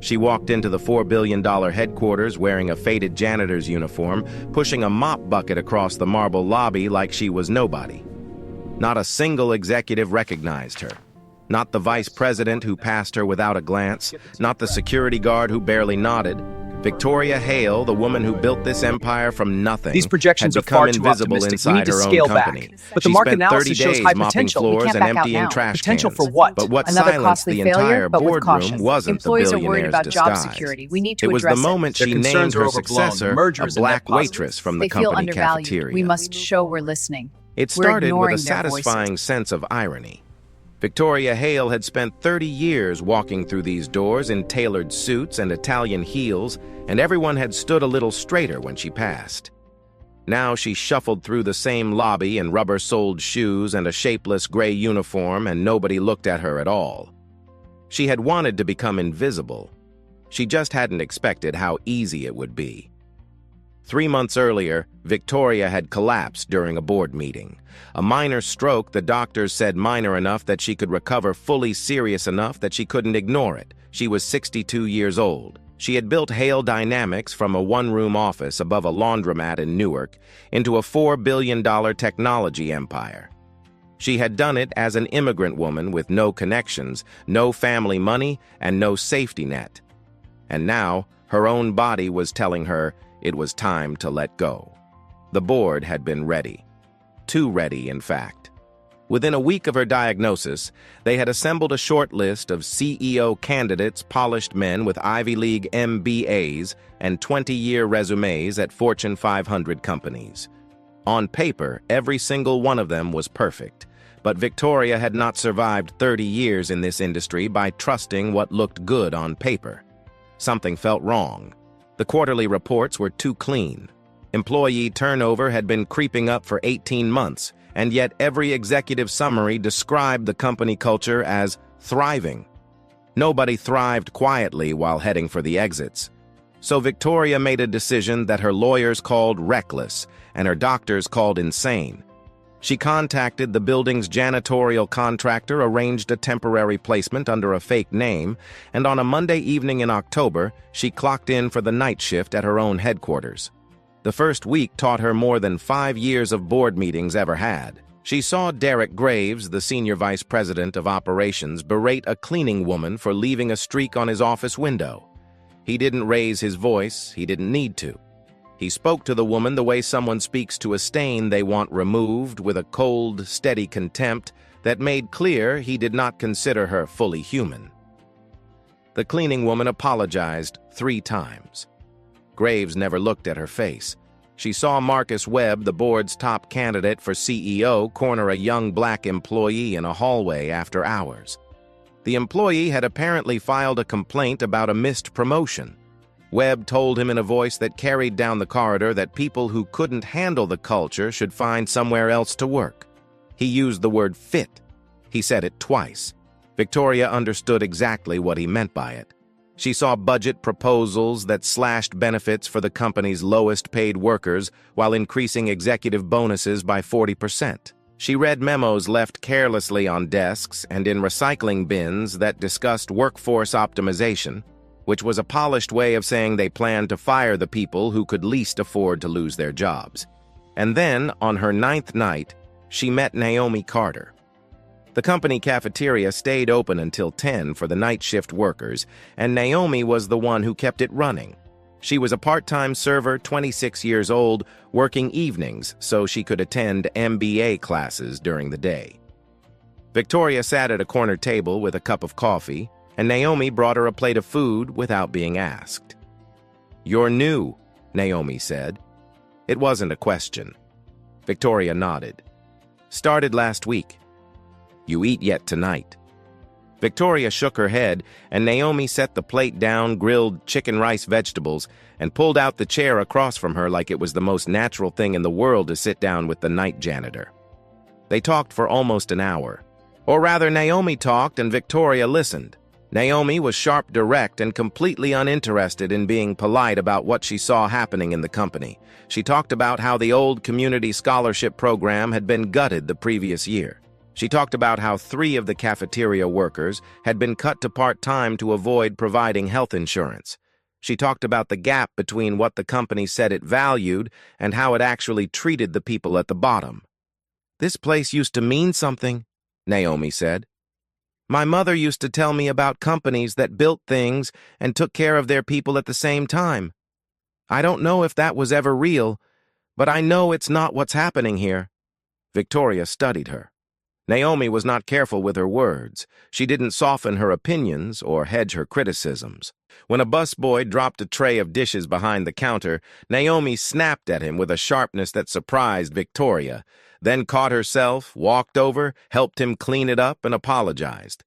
She walked into the $4 billion headquarters wearing a faded janitor's uniform, pushing a mop bucket across the marble lobby like she was nobody. Not a single executive recognized her. Not the vice president who passed her without a glance, not the security guard who barely nodded. Victoria Hale, the woman who built this empire from nothing, These projections had are far become too invisible optimistic. We need inside to her own scale company. back. But the She market spent 30 analysis shows days high mopping potential. floors and back out emptying now. trash Potential cans. for what? But what Another silenced costly the failure, entire but with boardroom caution. wasn't the Employees are worried billionaire's about job disguise. security. We need to It was the address it. moment Their she named concerns are her overblown. successor, Mergers a and net black positives. waitress from the They feel company undervalued. cafeteria. We must show we're listening. It We're started with ignoring a their satisfying voices. sense of irony. Victoria Hale had spent 30 years walking through these doors in tailored suits and Italian heels, and everyone had stood a little straighter when she passed. Now she shuffled through the same lobby in rubber-soled shoes and a shapeless gray uniform, and nobody looked at her at all. She had wanted to become invisible. She just hadn't expected how easy it would be. 3 months earlier, Victoria had collapsed during a board meeting. A minor stroke the doctors said minor enough that she could recover, fully serious enough that she couldn't ignore it. She was 62 years old. She had built Hale Dynamics from a one-room office above a laundromat in Newark into a $4 billion technology empire. She had done it as an immigrant woman with no connections, no family money, and no safety net. And now, her own body was telling her it was time to let go. The board had been ready. Too ready, in fact. Within a week of her diagnosis, they had assembled a short list of CEO candidates, polished men with Ivy League MBAs and 20-year resumes at Fortune 500 companies. On paper, every single one of them was perfect, but Victoria had not survived 30 years in this industry by trusting what looked good on paper. Something felt wrong. The quarterly reports were too clean. Employee turnover had been creeping up for 18 months, and yet every executive summary described the company culture as thriving. Nobody thrived quietly while heading for the exits. So Victoria made a decision that her lawyers called reckless and her doctors called insane. She contacted the building's janitorial contractor, arranged a temporary placement under a fake name, and on a Monday evening in October, she clocked in for the night shift at her own headquarters. The first week taught her more than 5 years of board meetings ever had. She saw Derek Graves, the senior vice president of operations, berate a cleaning woman for leaving a streak on his office window. He didn't raise his voice, he didn't need to. He spoke to the woman the way someone speaks to a stain they want removed, with a cold, steady contempt that made clear he did not consider her fully human. The cleaning woman apologized 3 times. Graves never looked at her face. She saw Marcus Webb, the board's top candidate for CEO, corner a young black employee in a hallway after hours. The employee had apparently filed a complaint about a missed promotion. Webb told him in a voice that carried down the corridor that people who couldn't handle the culture should find somewhere else to work. He used the word fit. He said it twice. Victoria understood exactly what he meant by it. She saw budget proposals that slashed benefits for the company's lowest-paid workers while increasing executive bonuses by 40%. She read memos left carelessly on desks and in recycling bins that discussed workforce optimization, which was a polished way of saying they planned to fire the people who could least afford to lose their jobs. And then, on her 9th night, she met Naomi Carter. The company cafeteria stayed open until 10 for the night shift workers, and Naomi was the one who kept it running. She was a part-time server, 26 years old, working evenings so she could attend MBA classes during the day. Victoria sat at a corner table with a cup of coffee, and Naomi brought her a plate of food without being asked. "You're new," Naomi said. It wasn't a question. Victoria nodded. "Started last week. You eat yet tonight." Victoria shook her head, and Naomi set the plate down, grilled chicken rice vegetables, and pulled out the chair across from her like it was the most natural thing in the world to sit down with the night janitor. They talked for almost an hour. Or rather, Naomi talked and Victoria listened. Naomi was sharp, direct, and completely uninterested in being polite about what she saw happening in the company. She talked about how the old community scholarship program had been gutted the previous year. She talked about how 3 of the cafeteria workers had been cut to part-time to avoid providing health insurance. She talked about the gap between what the company said it valued and how it actually treated the people at the bottom. "This place used to mean something," Naomi said. "My mother used to tell me about companies that built things and took care of their people at the same time. I don't know if that was ever real, but I know it's not what's happening here." Victoria studied her. Naomi was not careful with her words. She didn't soften her opinions or hedge her criticisms. When a busboy dropped a tray of dishes behind the counter, Naomi snapped at him with a sharpness that surprised Victoria, then caught herself, walked over, helped him clean it up, and apologized.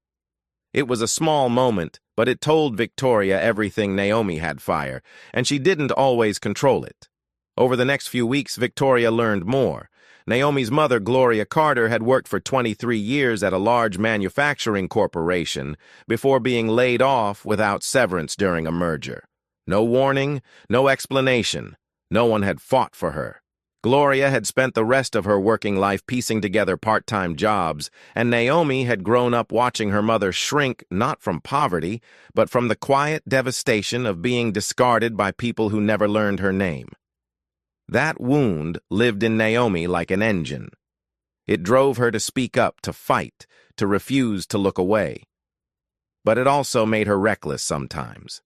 It was a small moment, but it told Victoria everything Naomi had fire, and she didn't always control it. Over the next few weeks, Victoria learned more. Naomi's mother, Gloria Carter, had worked for 23 years at a large manufacturing corporation before being laid off without severance during a merger. No warning, no explanation. No one had fought for her. Gloria had spent the rest of her working life piecing together part-time jobs, and Naomi had grown up watching her mother shrink not from poverty, but from the quiet devastation of being discarded by people who never learned her name. That wound lived in Naomi like an engine. It drove her to speak up, to fight, to refuse to look away. But it also made her reckless sometimes.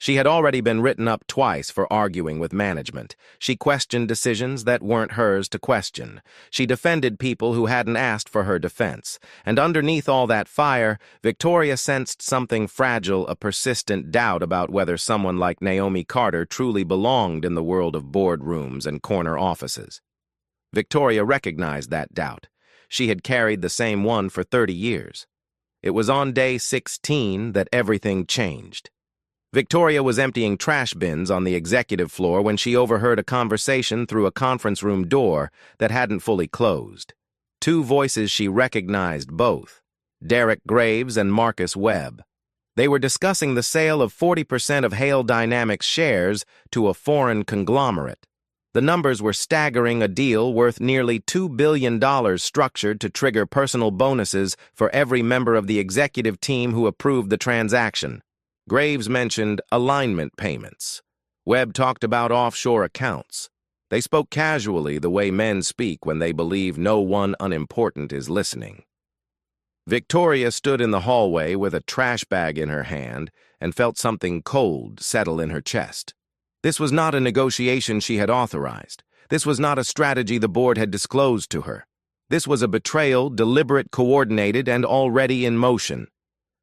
She had already been written up twice for arguing with management. She questioned decisions that weren't hers to question. She defended people who hadn't asked for her defense. And underneath all that fire, Victoria sensed something fragile, a persistent doubt about whether someone like Naomi Carter truly belonged in the world of boardrooms and corner offices. Victoria recognized that doubt. She had carried the same one for 30 years. It was on day 16 that everything changed. Victoria was emptying trash bins on the executive floor when she overheard a conversation through a conference room door that hadn't fully closed. 2 voices she recognized both, Derek Graves and Marcus Webb. They were discussing the sale of 40% of Hale Dynamics shares to a foreign conglomerate. The numbers were staggering, a deal worth nearly $2 billion structured to trigger personal bonuses for every member of the executive team who approved the transaction. Graves mentioned alignment payments. Webb talked about offshore accounts. They spoke casually, the way men speak when they believe no one unimportant is listening. Victoria stood in the hallway with a trash bag in her hand and felt something cold settle in her chest. This was not a negotiation she had authorized. This was not a strategy the board had disclosed to her. This was a betrayal, deliberate, coordinated, and already in motion.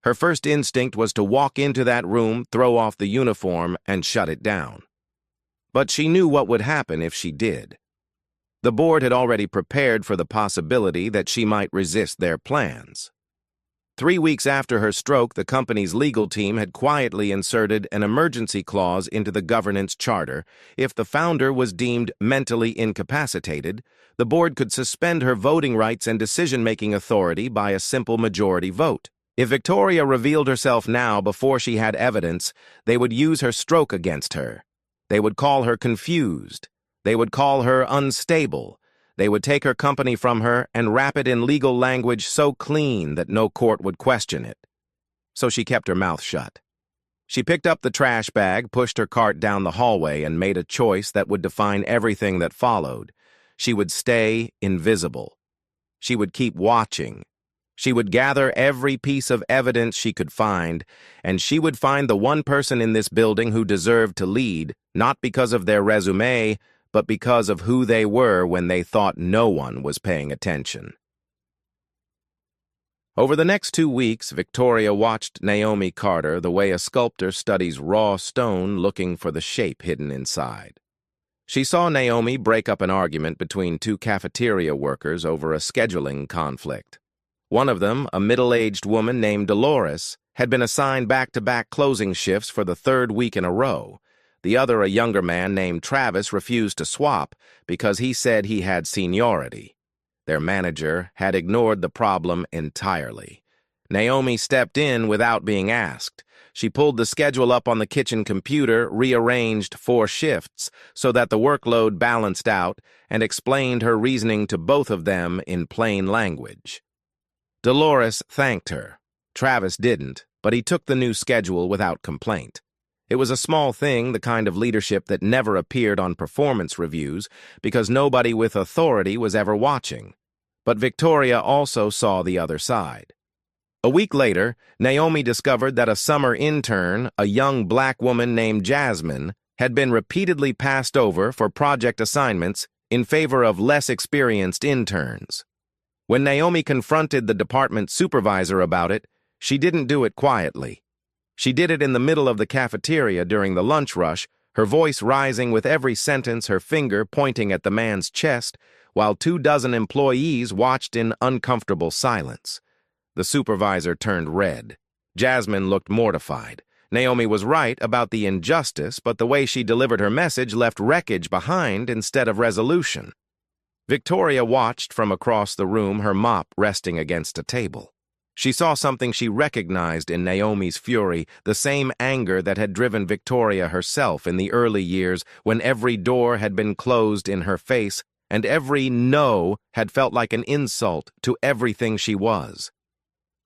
Her first instinct was to walk into that room, throw off the uniform, and shut it down. But she knew what would happen if she did. The board had already prepared for the possibility that she might resist their plans. 3 weeks after her stroke, the company's legal team had quietly inserted an emergency clause into the governance charter. If the founder was deemed mentally incapacitated, the board could suspend her voting rights and decision-making authority by a simple majority vote. If Victoria revealed herself now before she had evidence, they would use her stroke against her. They would call her confused. They would call her unstable. They would take her company from her and wrap it in legal language so clean that no court would question it. So she kept her mouth shut. She picked up the trash bag, pushed her cart down the hallway, and made a choice that would define everything that followed. She would stay invisible. She would keep watching. She would gather every piece of evidence she could find, and she would find the one person in this building who deserved to lead, not because of their resume, but because of who they were when they thought no one was paying attention. Over the next 2 weeks, Victoria watched Naomi Carter the way a sculptor studies raw stone looking for the shape hidden inside. She saw Naomi break up an argument between 2 cafeteria workers over a scheduling conflict. One of them, a middle-aged woman named Dolores, had been assigned back-to-back closing shifts for the 3rd week in a row. The other, a younger man named Travis, refused to swap because he said he had seniority. Their manager had ignored the problem entirely. Naomi stepped in without being asked. She pulled the schedule up on the kitchen computer, rearranged 4 shifts so that the workload balanced out, and explained her reasoning to both of them in plain language. Dolores thanked her. Travis didn't, but he took the new schedule without complaint. It was a small thing, the kind of leadership that never appeared on performance reviews because nobody with authority was ever watching. But Victoria also saw the other side. A week later, Naomi discovered that a summer intern, a young black woman named Jasmine, had been repeatedly passed over for project assignments in favor of less experienced interns. When Naomi confronted the department supervisor about it, she didn't do it quietly. She did it in the middle of the cafeteria during the lunch rush, her voice rising with every sentence, her finger pointing at the man's chest, while 24 employees watched in uncomfortable silence. The supervisor turned red. Jasmine looked mortified. Naomi was right about the injustice, but the way she delivered her message left wreckage behind instead of resolution. Victoria watched from across the room, her mop resting against a table. She saw something she recognized in Naomi's fury, the same anger that had driven Victoria herself in the early years when every door had been closed in her face and every no had felt like an insult to everything she was.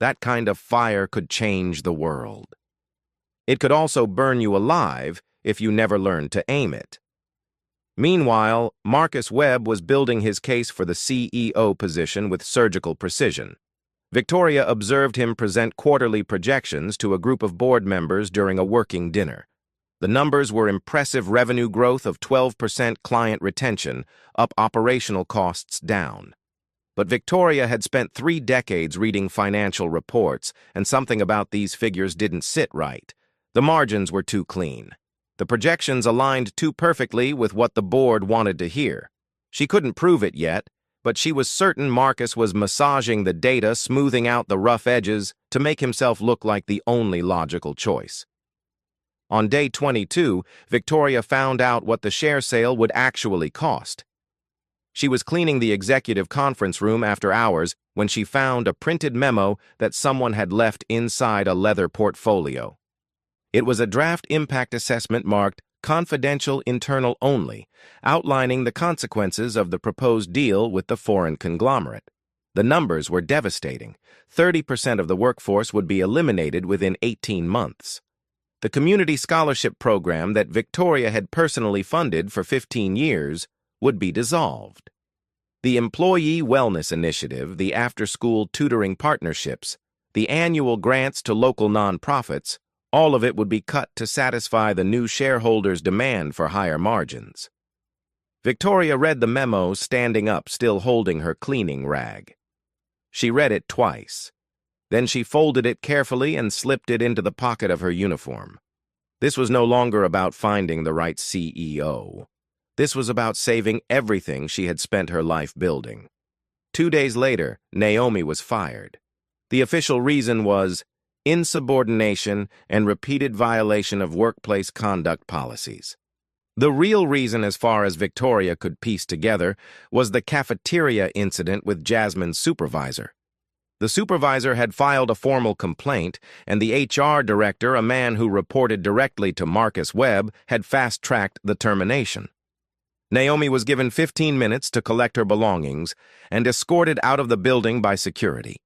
That kind of fire could change the world. It could also burn you alive if you never learned to aim it. Meanwhile, Marcus Webb was building his case for the CEO position with surgical precision. Victoria observed him present quarterly projections to a group of board members during a working dinner. The numbers were impressive: revenue growth of 12%, client retention, up, operational costs down. But Victoria had spent 3 decades reading financial reports, and something about these figures didn't sit right. The margins were too clean. The projections aligned too perfectly with what the board wanted to hear. She couldn't prove it yet, but she was certain Marcus was massaging the data, smoothing out the rough edges to make himself look like the only logical choice. On day 22, Victoria found out what the share sale would actually cost. She was cleaning the executive conference room after hours when she found a printed memo that someone had left inside a leather portfolio. It was a draft impact assessment marked "Confidential Internal Only," outlining the consequences of the proposed deal with the foreign conglomerate. The numbers were devastating. 30% of the workforce would be eliminated within 18 months. The community scholarship program that Victoria had personally funded for 15 years would be dissolved. The Employee Wellness Initiative, the after-school tutoring partnerships, the annual grants to local nonprofits, all of it would be cut to satisfy the new shareholders' demand for higher margins. Victoria read the memo standing up, still holding her cleaning rag. She read it twice. Then she folded it carefully and slipped it into the pocket of her uniform. This was no longer about finding the right CEO. This was about saving everything she had spent her life building. 2 days later, Naomi was fired. The official reason was insubordination and repeated violation of workplace conduct policies. The real reason, as far as Victoria could piece together, was the cafeteria incident with Jasmine's supervisor. The supervisor had filed a formal complaint, and the HR director, a man who reported directly to Marcus Webb, had fast-tracked the termination. Naomi was given 15 minutes to collect her belongings and escorted out of the building by security.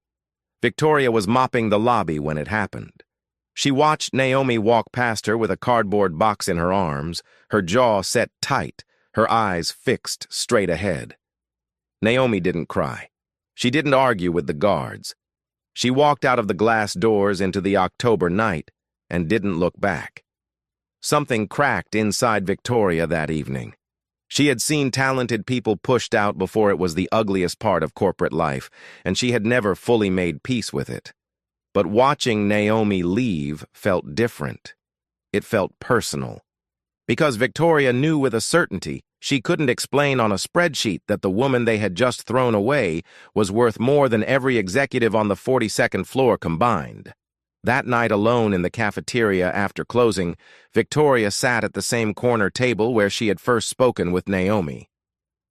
Victoria was mopping the lobby when it happened. She watched Naomi walk past her with a cardboard box in her arms, her jaw set tight, her eyes fixed straight ahead. Naomi didn't cry. She didn't argue with the guards. She walked out of the glass doors into the October night and didn't look back. Something cracked inside Victoria that evening. She had seen talented people pushed out before it was the ugliest part of corporate life, and she had never fully made peace with it. But watching Naomi leave felt different. It felt personal. Because Victoria knew with a certainty she couldn't explain on a spreadsheet that the woman they had just thrown away was worth more than every executive on the 42nd floor combined. That night alone in the cafeteria after closing, Victoria sat at the same corner table where she had first spoken with Naomi.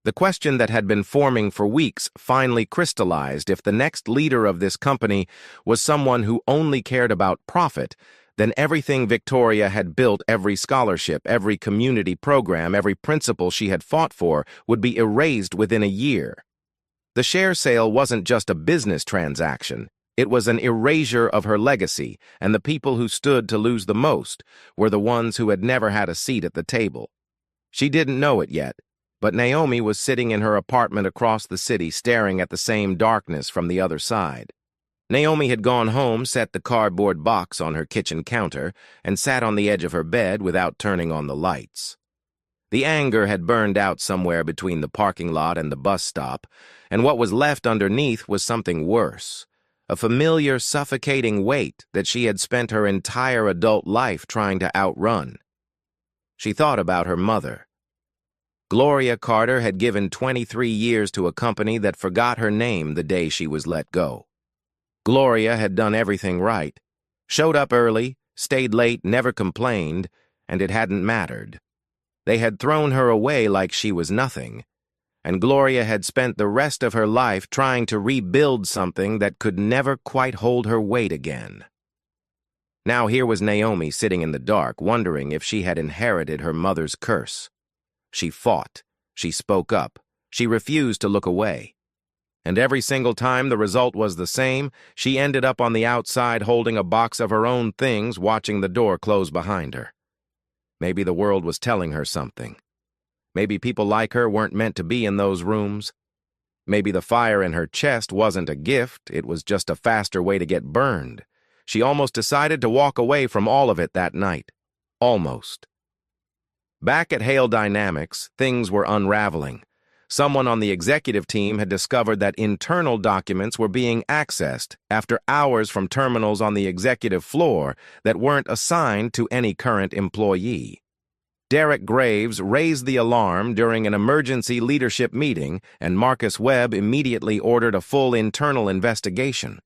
The question that had been forming for weeks finally crystallized: if the next leader of this company was someone who only cared about profit, then everything Victoria had built, every scholarship, every community program, every principle she had fought for, would be erased within a year. The share sale wasn't just a business transaction. It was an erasure of her legacy, and the people who stood to lose the most were the ones who had never had a seat at the table. She didn't know it yet, but Naomi was sitting in her apartment across the city staring at the same darkness from the other side. Naomi had gone home, set the cardboard box on her kitchen counter, and sat on the edge of her bed without turning on the lights. The anger had burned out somewhere between the parking lot and the bus stop, and what was left underneath was something worse, a familiar, suffocating weight that she had spent her entire adult life trying to outrun. She thought about her mother. Gloria Carter had given 23 years to a company that forgot her name the day she was let go. Gloria had done everything right, showed up early, stayed late, never complained, and it hadn't mattered. They had thrown her away like she was nothing, and Gloria had spent the rest of her life trying to rebuild something that could never quite hold her weight again. Now here was Naomi sitting in the dark, wondering if she had inherited her mother's curse. She fought. She spoke up. She refused to look away. And every single time the result was the same, she ended up on the outside holding a box of her own things, watching the door close behind her. Maybe the world was telling her something. Maybe people like her weren't meant to be in those rooms. Maybe the fire in her chest wasn't a gift, it was just a faster way to get burned. She almost decided to walk away from all of it that night. Almost. Back at Hale Dynamics, things were unraveling. Someone on the executive team had discovered that internal documents were being accessed after hours from terminals on the executive floor that weren't assigned to any current employee. Derek Graves raised the alarm during an emergency leadership meeting, and Marcus Webb immediately ordered a full internal investigation.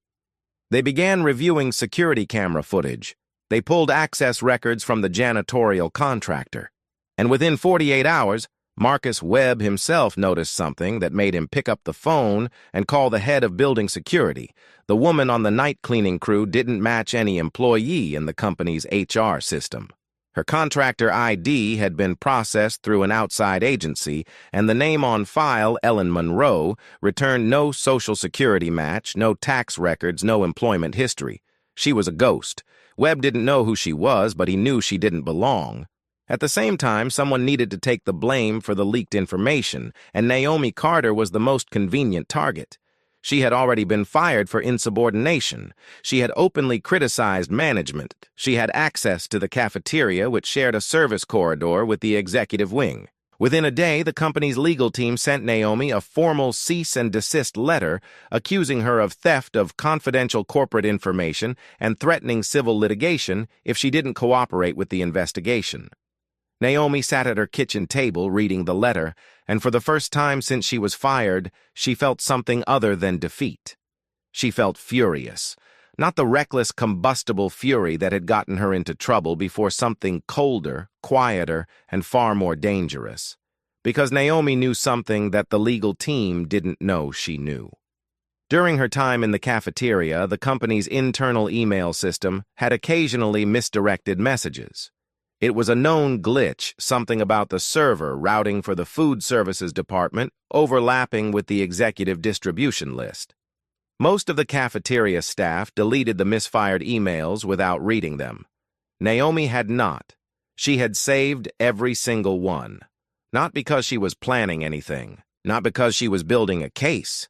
They began reviewing security camera footage. They pulled access records from the janitorial contractor. And within 48 hours, Marcus Webb himself noticed something that made him pick up the phone and call the head of building security. The woman on the night cleaning crew didn't match any employee in the company's HR system. Her contractor ID had been processed through an outside agency, and the name on file, Ellen Monroe, returned no social security match, no tax records, no employment history. She was a ghost. Webb didn't know who she was, but he knew she didn't belong. At the same time, someone needed to take the blame for the leaked information, and Naomi Carter was the most convenient target. She had already been fired for insubordination. She had openly criticized management. She had access to the cafeteria, which shared a service corridor with the executive wing. Within a day, the company's legal team sent Naomi a formal cease and desist letter accusing her of theft of confidential corporate information and threatening civil litigation if she didn't cooperate with the investigation. Naomi sat at her kitchen table reading the letter, and for the first time since she was fired, she felt something other than defeat. She felt furious. Not the reckless, combustible fury that had gotten her into trouble before, something colder, quieter, and far more dangerous. Because Naomi knew something that the legal team didn't know she knew. During her time in the cafeteria, the company's internal email system had occasionally misdirected messages. It was a known glitch, something about the server routing for the food services department overlapping with the executive distribution list. Most of the cafeteria staff deleted the misfired emails without reading them. Naomi had not. She had saved every single one. Not because she was planning anything, not because she was building a case.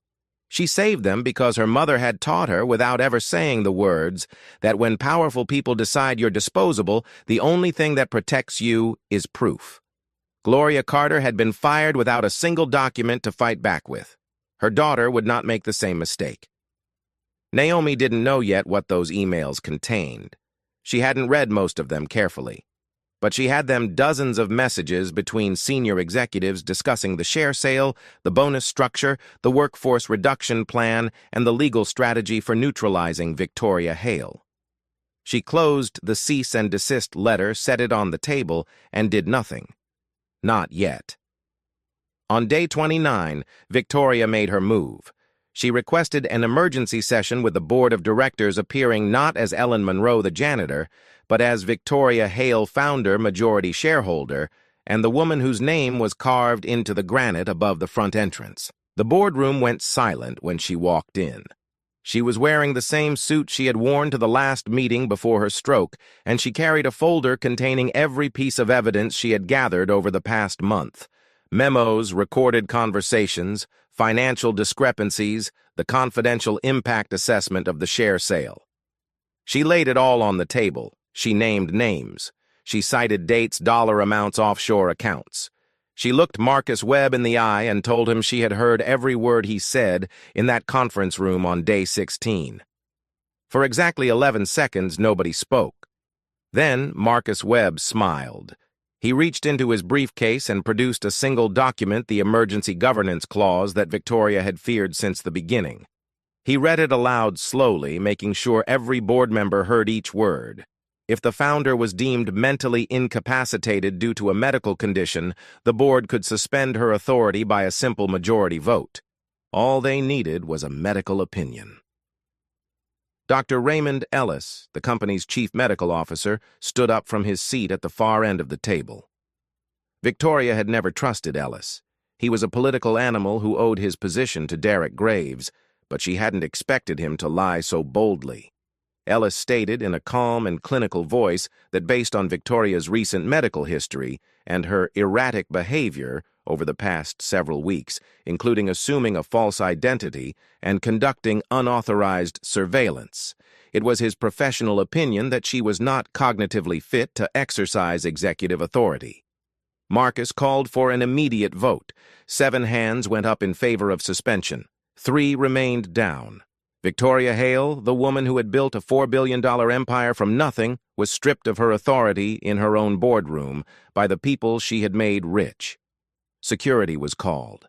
She saved them because her mother had taught her, without ever saying the words, that when powerful people decide you're disposable, the only thing that protects you is proof. Gloria Carter had been fired without a single document to fight back with. Her daughter would not make the same mistake. Naomi didn't know yet what those emails contained. She hadn't read most of them carefully. But she had them dozens of messages between senior executives discussing the share sale, the bonus structure, the workforce reduction plan, and the legal strategy for neutralizing Victoria Hale. She closed the cease and desist letter, set it on the table, and did nothing. Not yet. On day 29, Victoria made her move. She requested an emergency session with the board of directors appearing not as Ellen Monroe, the janitor, but as Victoria Hale, founder, majority shareholder, and the woman whose name was carved into the granite above the front entrance. The boardroom went silent when she walked in. She was wearing the same suit she had worn to the last meeting before her stroke, and she carried a folder containing every piece of evidence she had gathered over the past month. Memos, recorded conversations, financial discrepancies, the confidential impact assessment of the share sale. She laid it all on the table. She named names. She cited dates, dollar amounts, offshore accounts. She looked Marcus Webb in the eye and told him she had heard every word he said in that conference room on day 16. For exactly 11 seconds, nobody spoke. Then Marcus Webb smiled. He reached into his briefcase and produced a single document, the emergency governance clause that Victoria had feared since the beginning. He read it aloud slowly, making sure every board member heard each word. If the founder was deemed mentally incapacitated due to a medical condition, the board could suspend her authority by a simple majority vote. All they needed was a medical opinion. Dr. Raymond Ellis, the company's chief medical officer, stood up from his seat at the far end of the table. Victoria had never trusted Ellis. He was a political animal who owed his position to Derek Graves, but she hadn't expected him to lie so boldly. Ellis stated in a calm and clinical voice that based on Victoria's recent medical history and her erratic behavior over the past several weeks, including assuming a false identity and conducting unauthorized surveillance, it was his professional opinion that she was not cognitively fit to exercise executive authority. Marcus called for an immediate vote. 7 hands went up in favor of suspension. 3 remained down. Victoria Hale, the woman who had built a $4 billion empire from nothing, was stripped of her authority in her own boardroom by the people she had made rich. Security was called.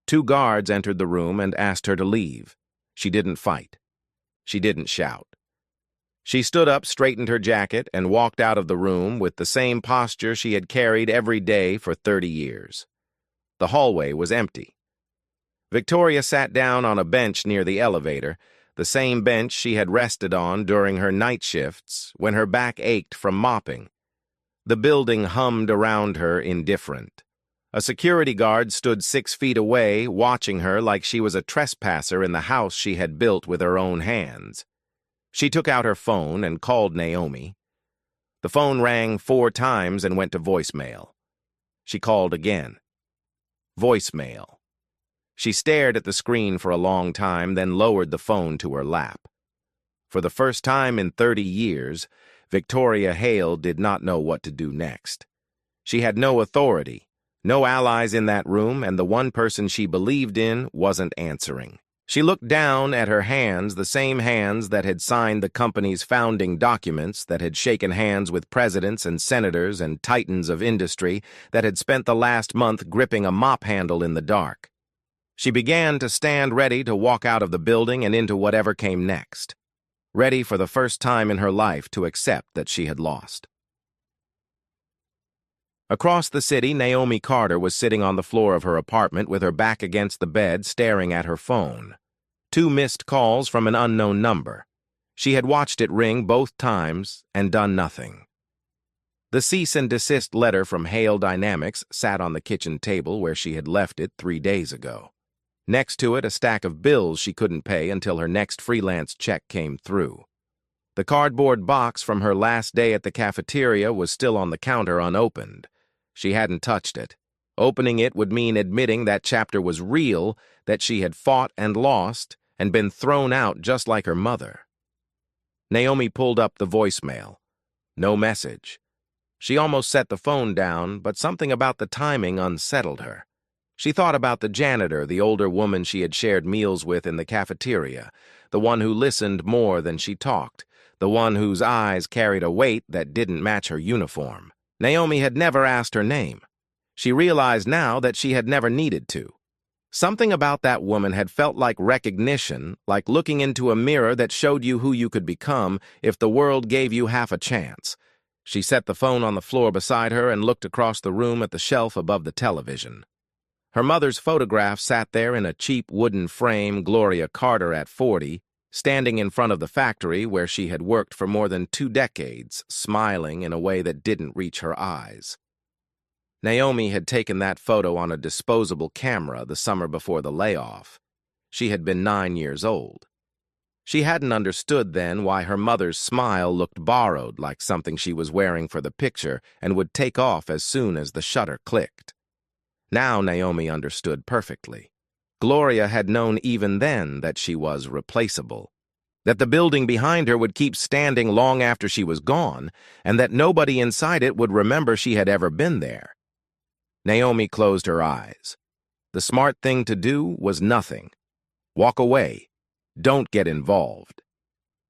2 guards entered the room and asked her to leave. She didn't fight. She didn't shout. She stood up, straightened her jacket, and walked out of the room with the same posture she had carried every day for 30 years. The hallway was empty. Victoria sat down on a bench near the elevator, the same bench she had rested on during her night shifts when her back ached from mopping. The building hummed around her, indifferent. A security guard stood 6 feet away, watching her like she was a trespasser in the house she had built with her own hands. She took out her phone and called Naomi. The phone rang 4 times and went to voicemail. She called again. Voicemail. She stared at the screen for a long time, then lowered the phone to her lap. For the first time in 30 years, Victoria Hale did not know what to do next. She had no authority, no allies in that room, and the one person she believed in wasn't answering. She looked down at her hands, the same hands that had signed the company's founding documents, that had shaken hands with presidents and senators and titans of industry, that had spent the last month gripping a mop handle in the dark. She began to stand ready to walk out of the building and into whatever came next, ready for the first time in her life to accept that she had lost. Across the city, Naomi Carter was sitting on the floor of her apartment with her back against the bed, staring at her phone. 2 missed calls from an unknown number. She had watched it ring both times and done nothing. The cease and desist letter from Hale Dynamics sat on the kitchen table where she had left it 3 days ago. Next to it, a stack of bills she couldn't pay until her next freelance check came through. The cardboard box from her last day at the cafeteria was still on the counter unopened. She hadn't touched it. Opening it would mean admitting that chapter was real, that she had fought and lost, and been thrown out just like her mother. Naomi pulled up the voicemail. No message. She almost set the phone down, but something about the timing unsettled her. She thought about the janitor, the older woman she had shared meals with in the cafeteria, the one who listened more than she talked, the one whose eyes carried a weight that didn't match her uniform. Naomi had never asked her name. She realized now that she had never needed to. Something about that woman had felt like recognition, like looking into a mirror that showed you who you could become if the world gave you half a chance. She set the phone on the floor beside her and looked across the room at the shelf above the television. Her mother's photograph sat there in a cheap wooden frame, Gloria Carter at 40, standing in front of the factory where she had worked for more than 2 decades, smiling in a way that didn't reach her eyes. Naomi had taken that photo on a disposable camera the summer before the layoff. She had been 9 years old. She hadn't understood then why her mother's smile looked borrowed, like something she was wearing for the picture and would take off as soon as the shutter clicked. Now Naomi understood perfectly. Gloria had known even then that she was replaceable, that the building behind her would keep standing long after she was gone, and that nobody inside it would remember she had ever been there. Naomi closed her eyes. The smart thing to do was nothing. Walk away. Don't get involved.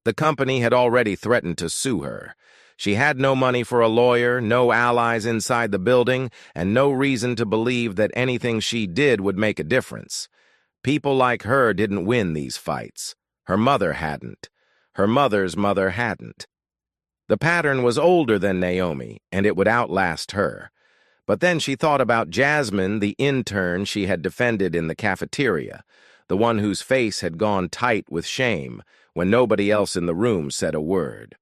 The company had already threatened to sue her. She had no money for a lawyer, no allies inside the building, and no reason to believe that anything she did would make a difference. People like her didn't win these fights. Her mother hadn't. Her mother's mother hadn't. The pattern was older than Naomi, and it would outlast her. But then she thought about Jasmine, the intern she had defended in the cafeteria, the one whose face had gone tight with shame when nobody else in the room said a word.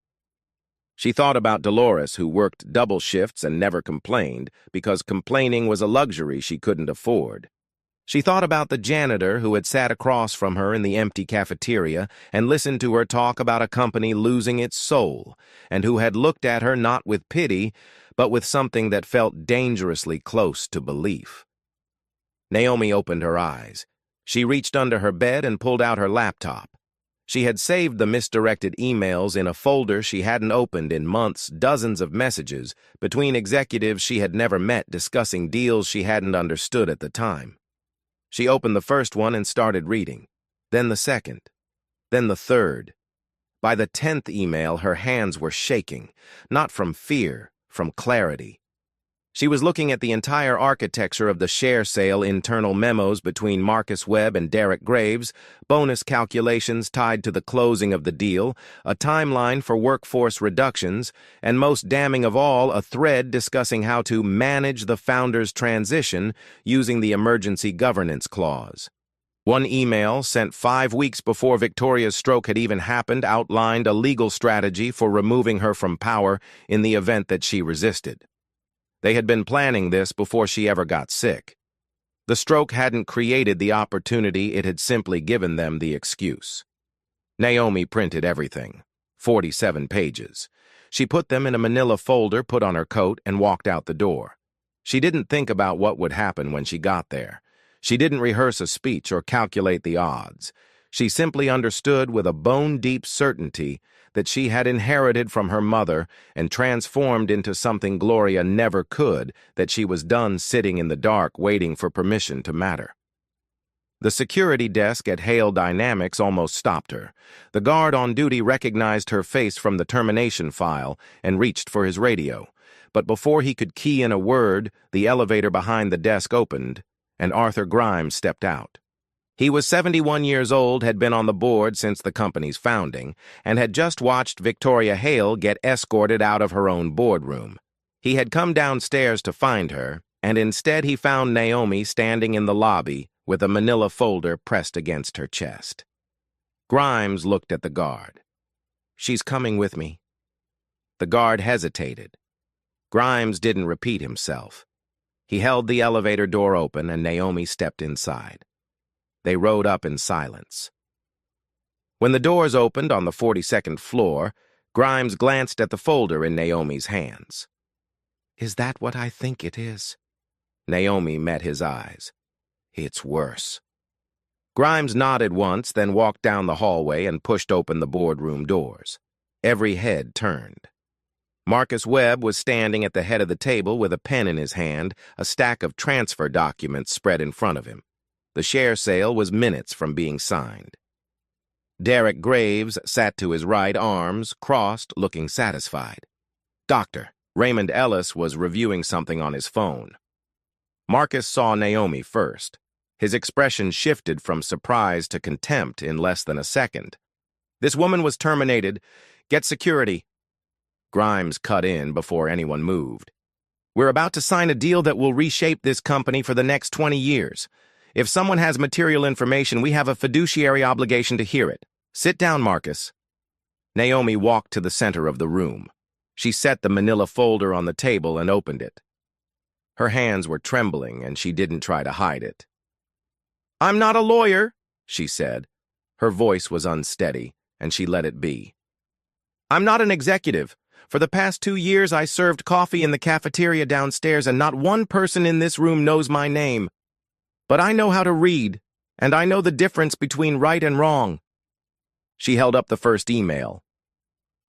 She thought about Dolores, who worked double shifts and never complained because complaining was a luxury she couldn't afford. She thought about the janitor who had sat across from her in the empty cafeteria and listened to her talk about a company losing its soul, and who had looked at her not with pity, but with something that felt dangerously close to belief. Naomi opened her eyes. She reached under her bed and pulled out her laptop. She had saved the misdirected emails in a folder she hadn't opened in months, dozens of messages between executives she had never met discussing deals she hadn't understood at the time. She opened the first one and started reading, then the second, then the third. By the 10th email, her hands were shaking, not from fear, from clarity. She was looking at the entire architecture of the share sale, internal memos between Marcus Webb and Derek Graves, bonus calculations tied to the closing of the deal, a timeline for workforce reductions, and most damning of all, a thread discussing how to manage the founder's transition using the emergency governance clause. One email, sent 5 weeks before Victoria's stroke had even happened, outlined a legal strategy for removing her from power in the event that she resisted. They had been planning this before she ever got sick. The stroke hadn't created the opportunity, it had simply given them the excuse. Naomi printed everything, 47 pages. She put them in a manila folder, put on her coat, and walked out the door. She didn't think about what would happen when she got there. She didn't rehearse a speech or calculate the odds. She simply understood with a bone-deep certainty that she had inherited from her mother and transformed into something Gloria never could, that she was done sitting in the dark waiting for permission to matter. The security desk at Hale Dynamics almost stopped her. The guard on duty recognized her face from the termination file and reached for his radio. But before he could key in a word, the elevator behind the desk opened, and Arthur Grimes stepped out. He was 71 years old, had been on the board since the company's founding, and had just watched Victoria Hale get escorted out of her own boardroom. He had come downstairs to find her, and instead he found Naomi standing in the lobby with a manila folder pressed against her chest. Grimes looked at the guard. "She's coming with me." The guard hesitated. Grimes didn't repeat himself. He held the elevator door open, and Naomi stepped inside. They rode up in silence. When the doors opened on the 42nd floor, Grimes glanced at the folder in Naomi's hands. "Is that what I think it is?" Naomi met his eyes. "It's worse." Grimes nodded once, then walked down the hallway and pushed open the boardroom doors. Every head turned. Marcus Webb was standing at the head of the table with a pen in his hand, a stack of transfer documents spread in front of him. The share sale was minutes from being signed. Derek Graves sat to his right, arms crossed, looking satisfied. Dr. Raymond Ellis was reviewing something on his phone. Marcus saw Naomi first. His expression shifted from surprise to contempt in less than a second. "This woman was terminated. Get security." Grimes cut in before anyone moved. "We're about to sign a deal that will reshape this company for the next 20 years. If someone has material information, we have a fiduciary obligation to hear it. Sit down, Marcus." Naomi walked to the center of the room. She set the manila folder on the table and opened it. Her hands were trembling, and she didn't try to hide it. "I'm not a lawyer," she said. Her voice was unsteady, and she let it be. "I'm not an executive. For the past 2 years, I served coffee in the cafeteria downstairs, and not one person in this room knows my name. But I know how to read, and I know the difference between right and wrong." She held up the first email.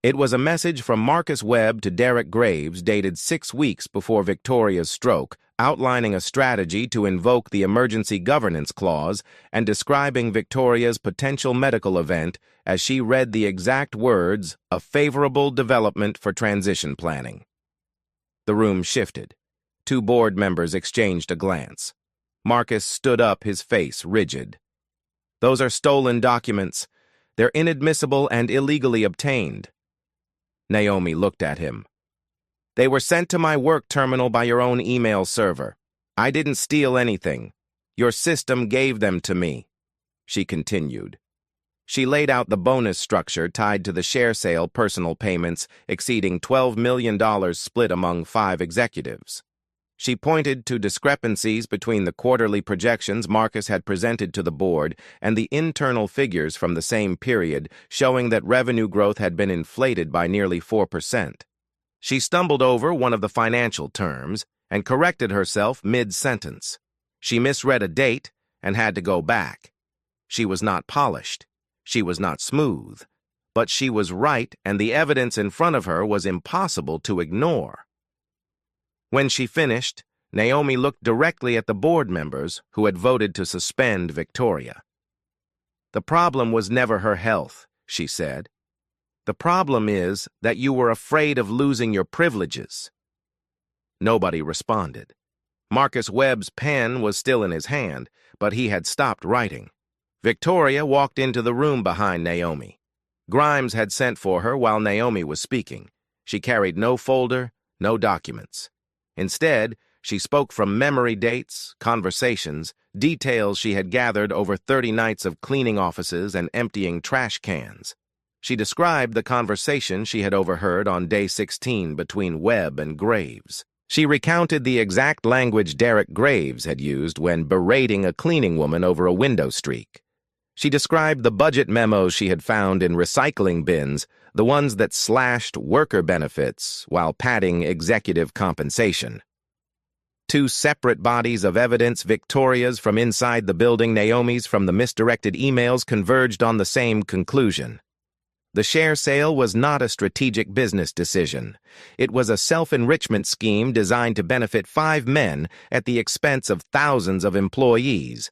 It was a message from Marcus Webb to Derek Graves dated 6 weeks before Victoria's stroke, outlining a strategy to invoke the emergency governance clause and describing Victoria's potential medical event as she read the exact words, "a favorable development for transition planning." The room shifted. 2 board members exchanged a glance. Marcus stood up, his face rigid. "Those are stolen documents. They're inadmissible and illegally obtained." Naomi looked at him. "They were sent to my work terminal by your own email server. I didn't steal anything. Your system gave them to me," she continued. She laid out the bonus structure tied to the share sale personal payments exceeding $12 million split among 5 executives. She pointed to discrepancies between the quarterly projections Marcus had presented to the board and the internal figures from the same period, showing that revenue growth had been inflated by nearly 4%. She stumbled over one of the financial terms and corrected herself mid-sentence. She misread a date and had to go back. She was not polished. She was not smooth. But she was right, and the evidence in front of her was impossible to ignore. When she finished, Naomi looked directly at the board members who had voted to suspend Victoria. "The problem was never her health," she said. "The problem is that you were afraid of losing your privileges." Nobody responded. Marcus Webb's pen was still in his hand, but he had stopped writing. Victoria walked into the room behind Naomi. Grimes had sent for her while Naomi was speaking. She carried no folder, no documents. Instead, she spoke from memory dates, conversations, details she had gathered over 30 nights of cleaning offices and emptying trash cans. She described the conversation she had overheard on day 16 between Webb and Graves. She recounted the exact language Derek Graves had used when berating a cleaning woman over a window streak. She described the budget memos she had found in recycling bins, the ones that slashed worker benefits while padding executive compensation. 2 separate bodies of evidence, Victoria's from inside the building, Naomi's from the misdirected emails, converged on the same conclusion. The share sale was not a strategic business decision. It was a self-enrichment scheme designed to benefit 5 men at the expense of thousands of employees.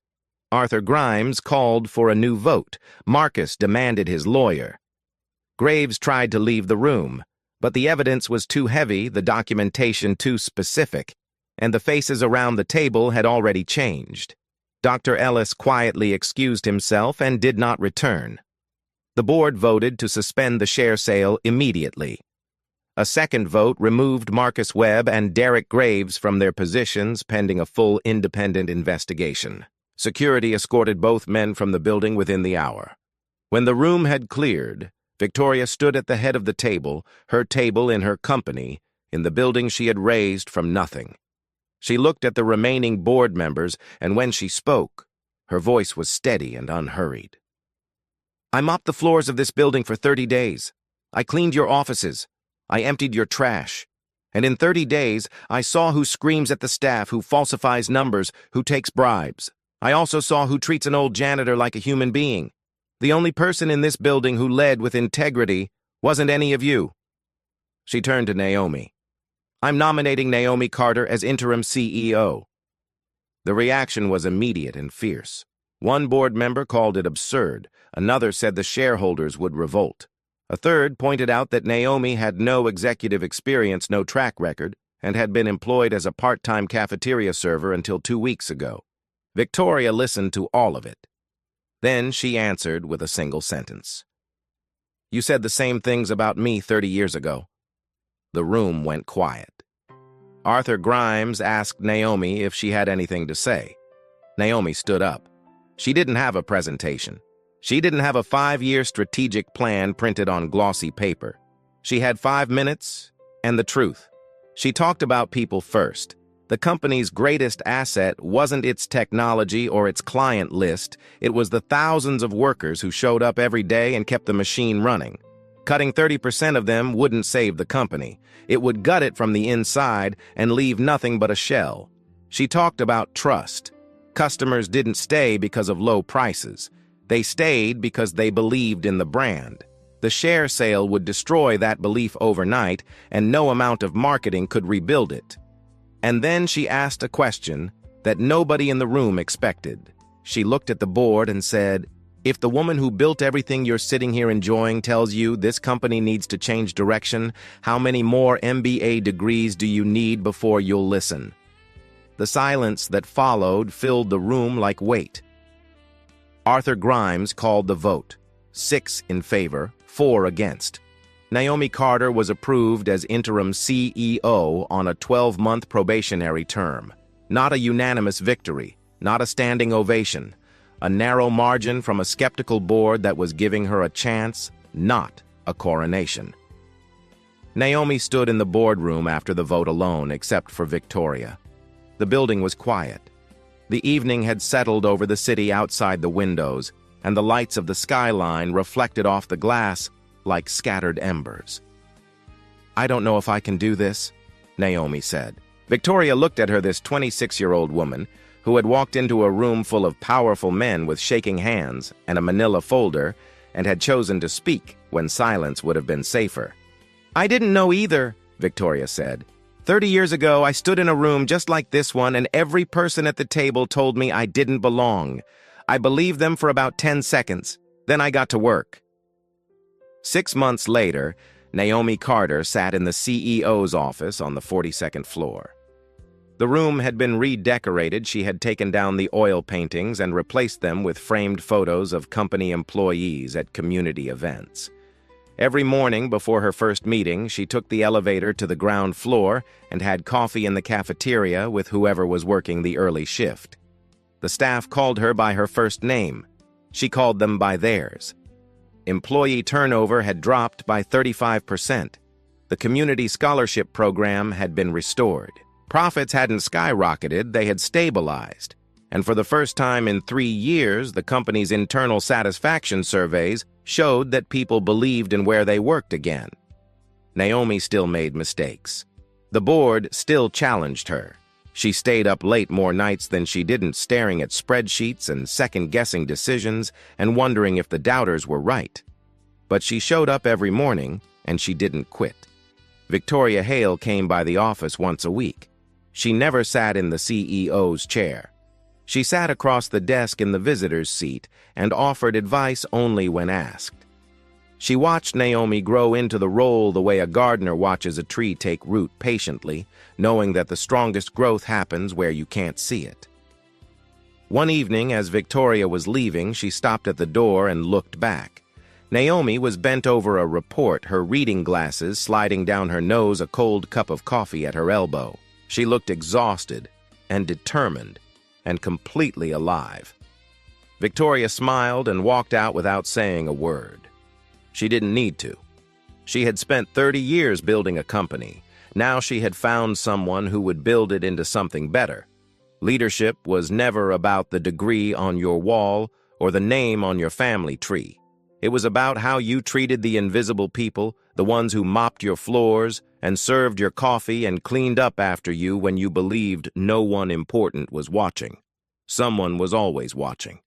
Arthur Grimes called for a new vote. Marcus demanded his lawyer. Graves tried to leave the room, but the evidence was too heavy, the documentation too specific, and the faces around the table had already changed. Dr. Ellis quietly excused himself and did not return. The board voted to suspend the share sale immediately. A second vote removed Marcus Webb and Derek Graves from their positions pending a full independent investigation. Security escorted both men from the building within the hour. When the room had cleared, Victoria stood at the head of the table, her table in her company, in the building she had raised from nothing. She looked at the remaining board members, and when she spoke, her voice was steady and unhurried. "I mopped the floors of this building for 30 days. I cleaned your offices. I emptied your trash. And in 30 days, I saw who screams at the staff, who falsifies numbers, who takes bribes. I also saw who treats an old janitor like a human being. The only person in this building who led with integrity wasn't any of you." She turned to Naomi. "I'm nominating Naomi Carter as interim CEO." The reaction was immediate and fierce. One board member called it absurd. Another said the shareholders would revolt. A third pointed out that Naomi had no executive experience, no track record, and had been employed as a part-time cafeteria server until 2 weeks ago. Victoria listened to all of it. Then she answered with a single sentence. "You said the same things about me 30 years ago." The room went quiet. Arthur Grimes asked Naomi if she had anything to say. Naomi stood up. She didn't have a presentation. She didn't have a 5-year strategic plan printed on glossy paper. She had 5 minutes and the truth. She talked about people first. The company's greatest asset wasn't its technology or its client list, it was the thousands of workers who showed up every day and kept the machine running. Cutting 30% of them wouldn't save the company. It would gut it from the inside and leave nothing but a shell. She talked about trust. Customers didn't stay because of low prices. They stayed because they believed in the brand. The share sale would destroy that belief overnight, and no amount of marketing could rebuild it. And then she asked a question that nobody in the room expected. She looked at the board and said, "If the woman who built everything you're sitting here enjoying tells you this company needs to change direction, how many more MBA degrees do you need before you'll listen?" The silence that followed filled the room like weight. Arthur Grimes called the vote. 6 in favor, 4 against. Naomi Carter was approved as interim CEO on a 12-month probationary term. Not a unanimous victory, not a standing ovation. A narrow margin from a skeptical board that was giving her a chance, not a coronation. Naomi stood in the boardroom after the vote alone, except for Victoria. The building was quiet. The evening had settled over the city outside the windows, and the lights of the skyline reflected off the glass like scattered embers. "I don't know if I can do this," Naomi said. Victoria looked at her, this 26-year-old woman, who had walked into a room full of powerful men with shaking hands and a manila folder, and had chosen to speak when silence would have been safer. "I didn't know either," Victoria said. 30 years ago, I stood in a room just like this one, and every person at the table told me I didn't belong. I believed them for about 10 seconds. Then I got to work." 6 months later, Naomi Carter sat in the CEO's office on the 42nd floor. The room had been redecorated. She had taken down the oil paintings and replaced them with framed photos of company employees at community events. Every morning before her first meeting, she took the elevator to the ground floor and had coffee in the cafeteria with whoever was working the early shift. The staff called her by her first name. She called them by theirs. Employee turnover had dropped by 35%. The community scholarship program had been restored. Profits hadn't skyrocketed, they had stabilized. And for the first time in 3 years, the company's internal satisfaction surveys showed that people believed in where they worked again. Naomi still made mistakes. The board still challenged her. She stayed up late more nights than she didn't, staring at spreadsheets and second-guessing decisions and wondering if the doubters were right. But she showed up every morning, and she didn't quit. Victoria Hale came by the office once a week. She never sat in the CEO's chair. She sat across the desk in the visitor's seat and offered advice only when asked. She watched Naomi grow into the role the way a gardener watches a tree take root patiently, knowing that the strongest growth happens where you can't see it. One evening, as Victoria was leaving, she stopped at the door and looked back. Naomi was bent over a report, her reading glasses sliding down her nose, a cold cup of coffee at her elbow. She looked exhausted and determined and completely alive. Victoria smiled and walked out without saying a word. She didn't need to. She had spent 30 years building a company. Now she had found someone who would build it into something better. Leadership was never about the degree on your wall or the name on your family tree. It was about how you treated the invisible people, the ones who mopped your floors and served your coffee and cleaned up after you when you believed no one important was watching. Someone was always watching.